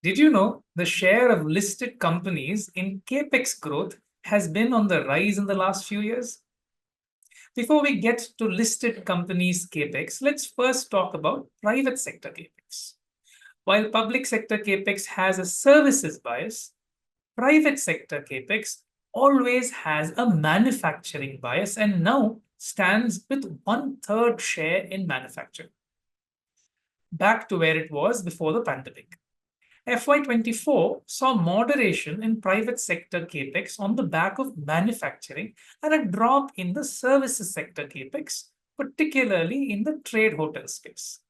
Did you know the share of listed companies in capex growth has been on the rise in the last few years? Before we get to listed companies capex, let's first talk about private sector capex. While public sector capex has a services bias, private sector capex always has a manufacturing bias and now stands with 1/3 share in manufacturing. Back to where it was before the pandemic. FY24 saw moderation in private sector capex on the back of manufacturing and a drop in the services sector capex, particularly in the trade hotel space.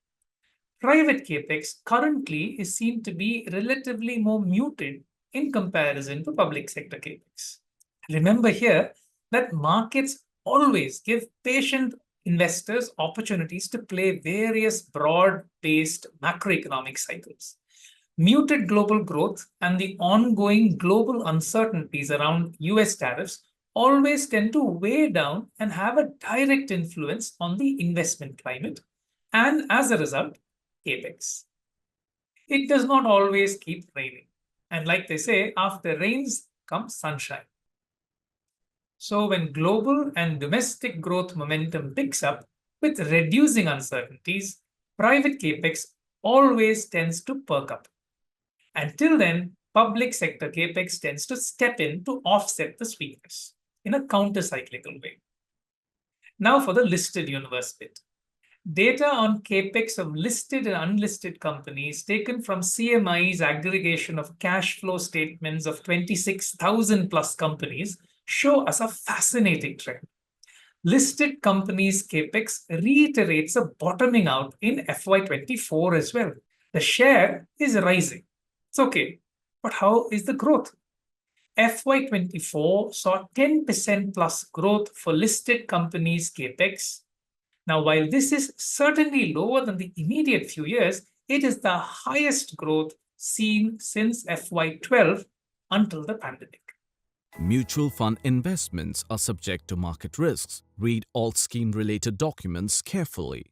Private capex currently is seen to be relatively more muted in comparison to public sector capex. Remember here that markets always give patient investors opportunities to play various broad-based macroeconomic cycles. Muted global growth and the ongoing global uncertainties around US tariffs always tend to weigh down and have a direct influence on the investment climate and, as a result, capex. It does not always keep raining. And like they say, after rains comes sunshine. So when global and domestic growth momentum picks up with reducing uncertainties, private capex always tends to perk up. Until then, public sector capex tends to step in to offset the weakness in a counter-cyclical way. Now for the listed universe bit. Data on capex of listed and unlisted companies taken from CMI's aggregation of cash flow statements of 26,000 plus companies show us a fascinating trend. Listed companies' capex reiterates a bottoming out in FY24 as well. The share is rising. It's okay, but how is the growth? FY24 saw 10% plus growth for listed companies' capex. Now, while this is certainly lower than the immediate few years, it is the highest growth seen since FY12 until the pandemic. Mutual fund investments are subject to market risks. Read all scheme-related documents carefully.